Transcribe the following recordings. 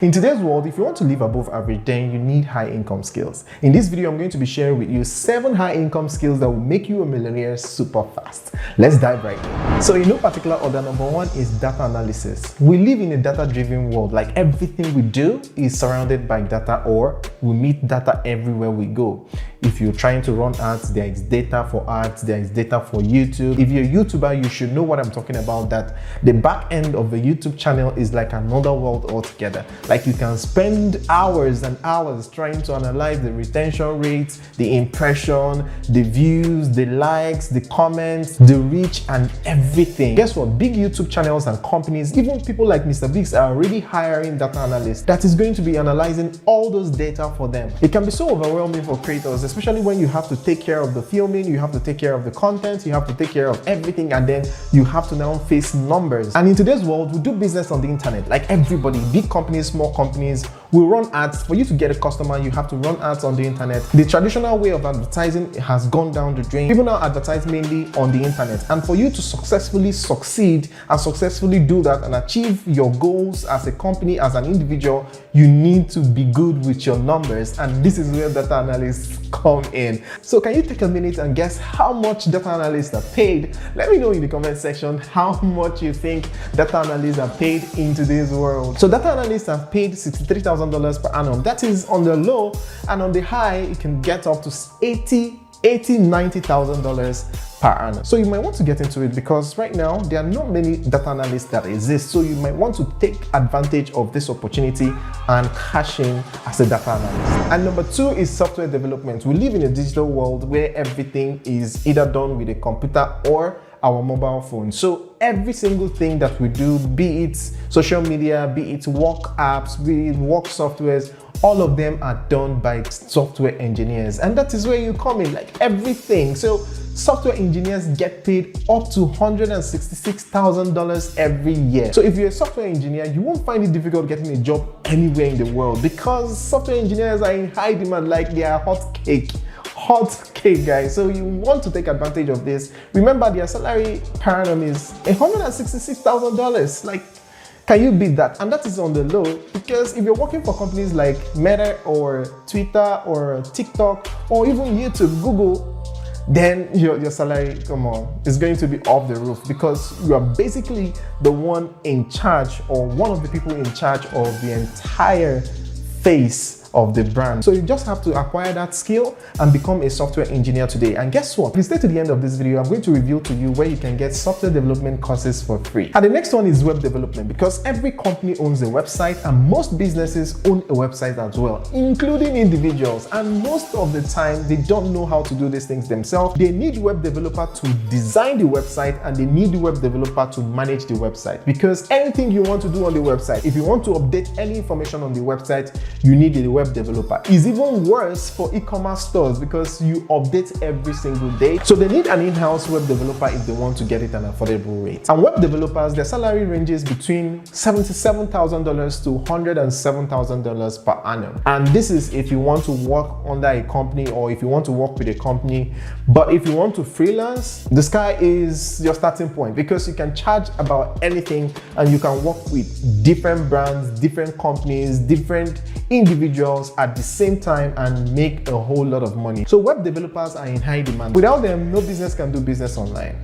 In today's world, if you want to live above average, then you need high income skills. In this video, I'm going to be sharing with you 7 high income skills that will make you a millionaire super fast. Let's dive right in. So in no particular order, number 1 is data analysis. We live in a data-driven world. Like everything we do is surrounded by data, or we meet data everywhere we go. If you're trying to run ads, there is data for ads, there is data for YouTube. If you're a YouTuber, you should know what I'm talking about, that the back end of a YouTube channel is like another world altogether. Like you can spend hours and hours trying to analyze the retention rates, the impression, the views, the likes, the comments, the reach, and everything. Guess what? Big YouTube channels and companies, even people like Mr. Biggs, are already hiring data analysts that is going to be analyzing all those data for them. It can be so overwhelming for creators, especially when you have to take care of the filming, you have to take care of the content, you have to take care of everything, and then you have to now face numbers. And in today's world, we do business on the internet. Like everybody, big companies, small companies, will run ads. For you to get a customer, you have to run ads on the internet. The traditional way of advertising has gone down the drain. People now advertise mainly on the internet. And for you to successfully succeed and successfully do that and achieve your goals as a company, as an individual, you need to be good with your numbers. And this is where data analysts come in. So can you take a minute and guess how much data analysts are paid? Let me know in the comment section how much you think data analysts are paid in today's world. So data analysts are paid $63,000 per annum. That is on the low, and on the high, you can get up to $90,000 per annum. So you might want to get into it because right now there are not many data analysts that exist. So you might want to take advantage of this opportunity and cash in as a data analyst. And number 2 is software development. We live in a digital world where everything is either done with a computer or our mobile phone. So every single thing that we do, be it social media, be it work apps, be it work softwares, all of them are done by software engineers. And that is where you come in, like everything. So software engineers get paid up to $166,000 every year. So if you're a software engineer, you won't find it difficult getting a job anywhere in the world because software engineers are in high demand, like they are hot cake, guys. So you want to take advantage of this. Remember, their salary per annum is $166,000. Like, can you beat that? And that is on the low, because if you're working for companies like Meta or Twitter or TikTok or even YouTube, Google, then your salary, come on, is going to be off the roof, because you are basically the one in charge, or one of the people in charge of the entire face of the brand. So you just have to acquire that skill and become a software engineer today. And guess what? If you stay to the end of this video, I'm going to reveal to you where you can get software development courses for free. And the next one is web development, because every company owns a website and most businesses own a website as well, including individuals. And most of the time, they don't know how to do these things themselves. They need web developer to design the website, and they need the web developer to manage the website, because anything you want to do on the website, if you want to update any information on the website, you need a web developer. It's even worse for e-commerce stores because you update every single day. So they need an in-house web developer if they want to get it at an affordable rate. And web developers, their salary ranges between $77,000 to $107,000 per annum. And this is if you want to work under a company or if you want to work with a company. But if you want to freelance, the sky is your starting point, because you can charge about anything and you can work with different brands, different companies, different individuals at the same time and make a whole lot of money. So web developers are in high demand. Without them, no business can do business online.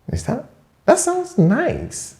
That sounds nice.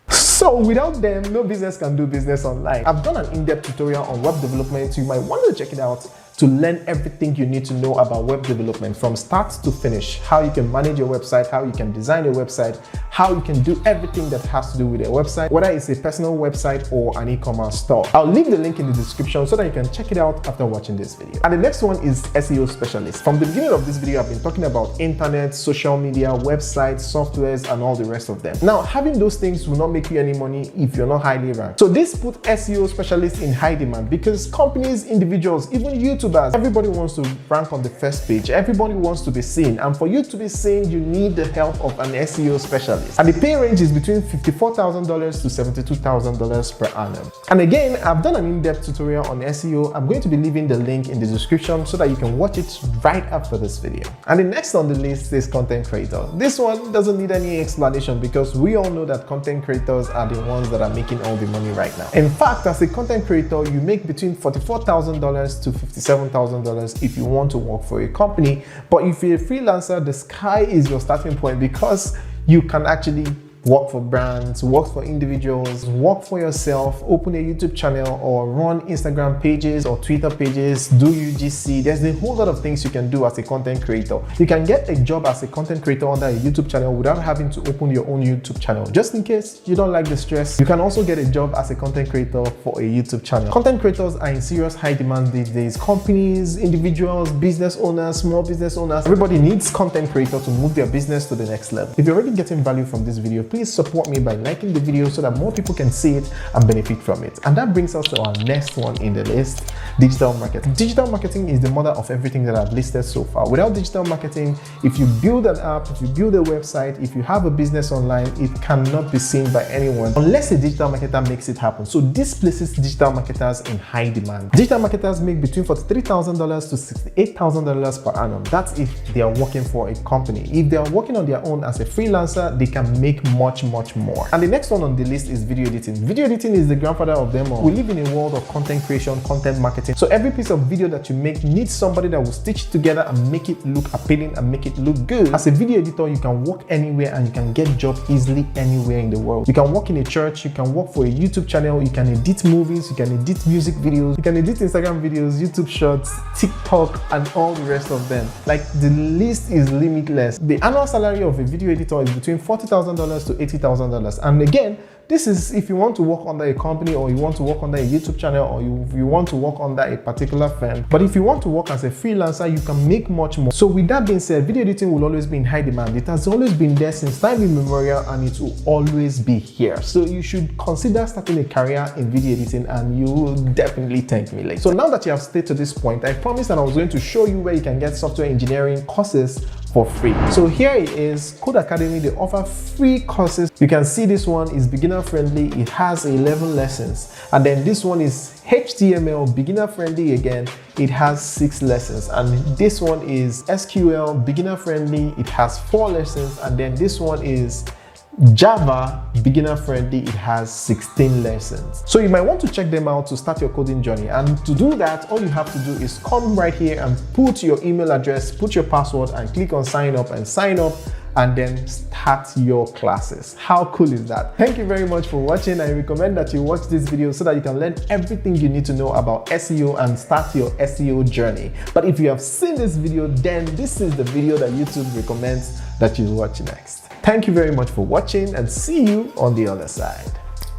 So without them, no business can do business online. I've done an in-depth tutorial on web development. You might want to check it out to learn everything you need to know about web development from start to finish. How you can manage your website, how you can design your website, how you can do everything that has to do with a website, whether it's a personal website or an e-commerce store. I'll leave the link in the description so that you can check it out after watching this video. And the next one is SEO specialist. From the beginning of this video, I've been talking about internet, social media, websites, softwares, and all the rest of them. Now, having those things will not make you any money if you're not highly ranked. So this put SEO specialists in high demand because companies, individuals, even YouTube YouTubers, everybody wants to rank on the first page. Everybody wants to be seen. And for you to be seen, you need the help of an SEO specialist. And the pay range is between $54,000 to $72,000 per annum. And again, I've done an in-depth tutorial on SEO. I'm going to be leaving the link in the description so that you can watch it right after this video. And the next on the list is content creator. This one doesn't need any explanation because we all know that content creators are the ones that are making all the money right now. In fact, as a content creator, you make between $44,000 to $57,000 if you want to work for a company. But if you're a freelancer, the sky is your starting point because you can actually work for brands, work for individuals, work for yourself, open a YouTube channel or run Instagram pages or Twitter pages, do UGC. There's a whole lot of things you can do as a content creator. You can get a job as a content creator under a YouTube channel without having to open your own YouTube channel. Just in case you don't like the stress, you can also get a job as a content creator for a YouTube channel. Content creators are in serious high demand these days. Companies, individuals, business owners, small business owners, everybody needs content creator to move their business to the next level. If you're already getting value from this video, please support me by liking the video so that more people can see it and benefit from it. And that brings us to our next one in the list, digital marketing. Digital marketing is the mother of everything that I've listed so far. Without digital marketing, if you build an app, if you build a website, if you have a business online, it cannot be seen by anyone unless a digital marketer makes it happen. So this places digital marketers in high demand. Digital marketers make between $43,000 to $68,000 per annum. That's if they are working for a company. If they are working on their own as a freelancer, they can make much more. And the next one on the list is video editing. Video editing is the grandfather of them all. We live in a world of content creation, content marketing. So every piece of video that you make needs somebody that will stitch it together and make it look appealing and make it look good. As a video editor, you can work anywhere and you can get job easily anywhere in the world. You can work in a church, you can work for a YouTube channel, you can edit movies, you can edit music videos, you can edit Instagram videos, YouTube shorts, TikTok, and all the rest of them. Like, the list is limitless. The annual salary of a video editor is between $40,000 to $80,000. And again, this is if you want to work under a company or you want to work under a YouTube channel or you want to work under a particular firm. But if you want to work as a freelancer, you can make much more. So with that being said, video editing will always be in high demand. It has always been there since time immemorial and it will always be here. So you should consider starting a career in video editing and you will definitely thank me later. So now that you have stayed to this point, I promised that I was going to show you where you can get software engineering courses for free. So here it is, Code Academy. They offer free courses. You can see this one is beginner friendly. It has 11 lessons. And then this one is HTML, beginner friendly again. It has 6 lessons. And this one is SQL, beginner friendly. It has 4 lessons. And then this one is Java, beginner friendly. It has 16 lessons. So you might want to check them out to start your coding journey. And to do that, all you have to do is come right here and put your email address, put your password, and click on sign up and then start your classes. How cool is that? Thank you very much for watching. I recommend that you watch this video so that you can learn everything you need to know about SEO and start your SEO journey. But if you have seen this video, then this is the video that YouTube recommends that you watch next. Thank you very much for watching and see you on the other side.